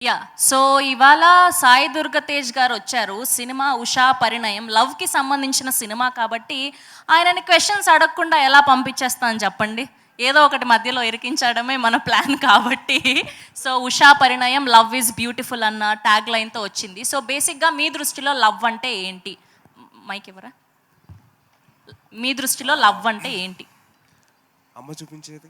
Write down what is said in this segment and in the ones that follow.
Yeah! So, ఇవాళ Sai Durga Tej గారొచ్చారు. Cinema 'Usha పరిణయం' లవ్‌కి సంబంధించిన సినిమా కాబట్టి, ఆయనని క్వెషన్స్ అడగకుండా ఎలా పంపించేస్తాను చెప్పండి? ఏదో ఒకటి మధ్యలో ఇరికించడమే మన ప్లాన్ కాబట్టి. So, 'Usha Parinayam love is beautiful' అన్న ట్యాగ్ లైన్‌తో వచ్చింది. సో, బేసిక్‌గా మీ దృష్టిలో లవ్ అంటే ఏంటి? మైక్ ఇవ్వరా? మీ దృష్టిలో లవ్ అంటే ఏంటి? అమ్మ చూపించేది.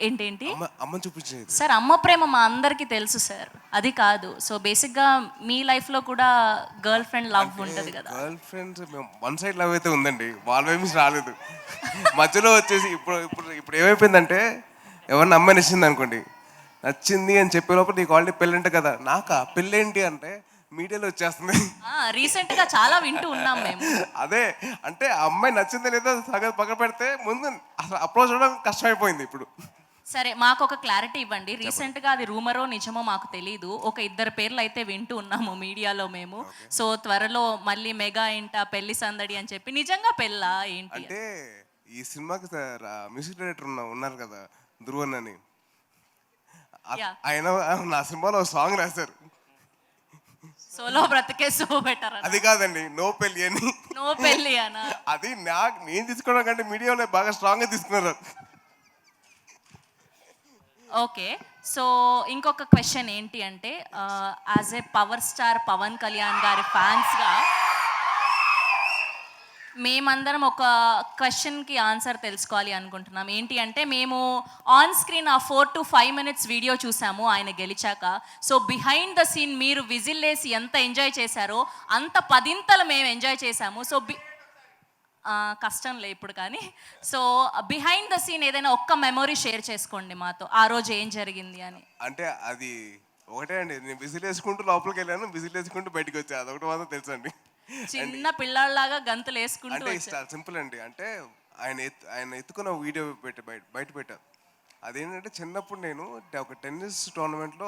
ఏంటేంటి? అమ్మ చూపించేది. సార్ అమ్మ ప్రేమ మా అందరికీ తెలుసు సార్. అది కాదు. సో బేసిక్‌గా మీ లైఫ్‌లో కూడా గర్ల్ ఫ్రెండ్ లవ్ ఉంటది కదా! గర్ల్ ఫ్రెండ్స్ మేము వన్ సైడ్ లవ్ అయితే ఉందండి. వాళ్ళ వైపు నుంచి రాలేదు. మధ్యలో వచ్చేసి ఇప్పుడు ఏమైపోయిందంటే ఎవరిని అమ్మాయి నచ్చింది అనుకోండి. నచ్చింది అని చెప్పే లోపల నీకు ఆల్రెడీ పెళ్ళంట కదా! నాకా పెళ్ళేంటి అంటే మీడియాలో వచ్చేస్తుంది. రీసెంట్‌గా చాలా వింటూ ఉన్నాం మేము. అదే అంటే ఆ అమ్మాయి నచ్చిందో లేదో సగం పక్కన పెడితే ముందు అసలు అప్రోచ్ అవ్వడం కష్టమైపోయింది ఇప్పుడు. సరే మాకొక క్లారిటీ ఇవ్వండి. రీసెంట్‌గా అది రూమరో, నిజమో మాకు తెలీదు. ఒక ఇద్దరు పేర్లయితే వింటూ ఉన్నాము మీడియాలో మేము. సో త్వరలో మళ్ళీ మెగా ఇంట పెళ్లి సందడి అని చెప్పి నిజంగా పెళ్ళా ఏంటి? అంటే ఈ సినిమాకి మ్యూజిక్ డైరెక్టర్ ఉన్నారు కదా ధ్రువన్ అని. ఆయన నా సినిమాలో సాంగ్ రాశారు. సోలో బ్రతికే సో బెటర్ అని. అది కాదండి, నో పెళ్లి అని. నో పెళ్లి అనా? అది నేను తీసుకోవడం కంటే మీడియాలో బాగా స్ట్రాంగ్ గా తీసుకున్నారు. ఓకే. సో ఇంకొక క్వెషన్ ఏంటి అంటే as a power star Pawan Kalyan గారి ఫ్యాన్స్‌గా మేమందరం ఒక క్వెషన్‌కి ఆన్సర్ తెలుసుకోవాలి అనుకుంటున్నాం. ఏంటి అంటే మేము ఆన్ స్క్రీన్ ఆ 4-5 మినిట్స్ వీడియో చూసాము ఆయన గెలిచాక. సో బిహైండ్ ద సీన్ మీరు విజిల్లేసి ఎంత ఎంజాయ్ చేశారో అంత పదింతలు మేము ఎంజాయ్ చేశాము. సో కష్టంలే ఇప్పుడు కానీ. సో బిహైండ్ ద సీన్ ఏదైనా ఒక్క మెమొరీ షేర్ చేసుకోండి మాతో. ఆ రోజు ఏం జరిగింది అని. అంటే అది ఒకటే అండి, నేను విజిల్ వేసుకుంటూ లోపలికి వెళ్ళాను, విజిల్ వేసుకుంటూ బయటకు వచ్చా. అదొకటి మాత్రం తెలుసు అండి. చిన్న పిల్లాడిలాగా గంతులు వేసుకుంటూ అంటే సింపుల్ అండి. అంటే ఆయన ఎత్తుకున్న వీడియో బయట పెట్టారు. అదేంటంటే చిన్నప్పుడు నేను ఒక టెన్నిస్ టోర్నమెంట్లో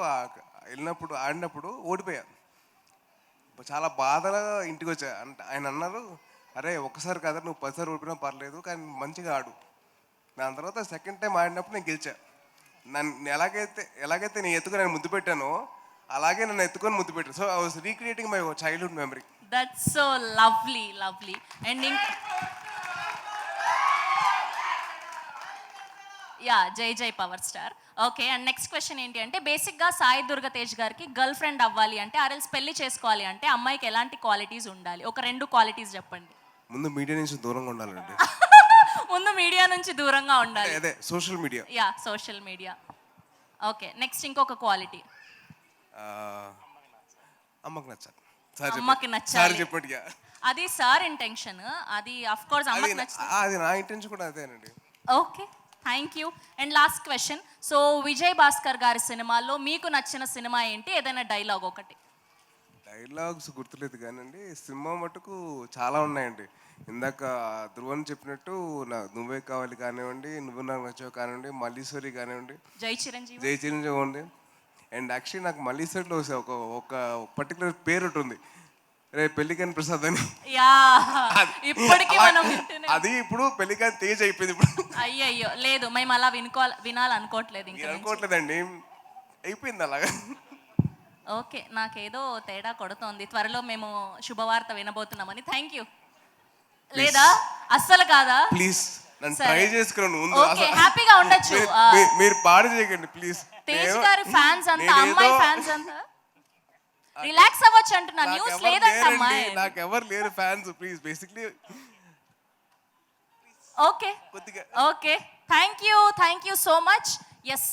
వెళ్ళినప్పుడు ఆడినప్పుడు ఓడిపోయాను. చాలా బాధగా ఇంటికి వచ్చా. అంటే ఆయన అన్నారు, అరే ఒక్కసారి కదా నువ్వు 10 సార్లు ఓడిపోయినా పర్లేదు కానీ మంచిగా ఆడు. దాని తర్వాత సెకండ్ టైం ఆడినప్పుడు నేను గెలిచా. నన్ను ఎలాగైతే నేను ఎత్తుకొని నేను ముద్దు పెట్టానో అలాగే నన్ను ఎత్తుకొని ముద్దు పెట్టాను. So I was recreating my childhood memory. That's so lovely lovely. And జై జై power star. Okay. And next question ఏంటి అంటే బేసిక్గా సాయి దుర్గ తేజ్ గారికి గర్ల్ ఫ్రెండ్ అవ్వాలి అంటే ఆర్ఎల్స్ పెళ్లి చేసుకోవాలి అంటే అమ్మాయికి ఎలాంటి క్వాలిటీస్ ఉండాలి? ఒక 2 క్వాలిటీస్ చెప్పండి. ముందు మీడియా నుంచి దూరంగా ఉండాలండి. ముందు మీడియా నుంచి దూరంగా ఉండాలి. అదే social media. Social media. Okay. Next ఇంకొక క్వాలిటీ. అమ్మకి నచ్చాలి. అమ్మకి నచ్చాలి. చెప్పండి. అది సార్ ఇంటెన్షన్. అది ఆఫ్ కోర్స్ అమ్మకి నచ్చాలి. అది నా ఇంటెన్షన్ కూడా అదేనండి. Okay. Thank you. And last question. So Vijay Bhaskar గారి సినిమాల్లో మీకు నచ్చిన సినిమా ఏంటి? ఏదైనా డైలాగ్ ఒకటి. డైలాగ్స్ గుర్తులేదు కానండి, సినిమా మటుకు చాలా ఉన్నాయండి. ఇందాక ధ్రువన్ చెప్పినట్టు నువ్వే కావాలి కానివ్వండి, నువ్వు నాకు నచ్చావు కానివ్వండి, మల్లీశ్వరి కానివ్వండి, జై చిరంజీవి ఉంది. అండ్ యాక్చువల్లీ నాకు మల్లీశ్వరిలో ఒక పర్టికులర్ పేరు ఉంటుంది, రే పెళ్లికాని ప్రసాద్ అని. ఇప్పటికీ మనం అది ఇప్పుడు పెళ్లికాని తేజ్ అయిపోయింది ఇప్పుడు. అయ్యయ్యో లేదు, మేము అలా వినాలనుకోవట్లేదు. ఇంకా అనుకోవట్లేదండి, అయిపోయింది అలాగా. ఓకే. నాకేదో తేడా కొడుతోంది. త్వరలో మేము శుభవార్త వినబోతున్నామని. Thank you. లేదా అస్సలు కాదా? ప్లీజ్ నన్ను ట్రై చేసుకున్నాను ముందు. ఓకే, హ్యాపీగా ఉండొచ్చు. మీరు పాడు చేయకండి ప్లీజ్. తేజ్ గారి ఫ్యాన్స్ అంతా, అమ్మాయి ఫ్యాన్స్ అంతా రిలాక్స్ అవ్వచ్చు అంటున్నా. న్యూస్ లేదంట అమ్మాయి. నాకు ఎవరు లేరు fans, please basically. Okay okay. Thank you so much. Yes.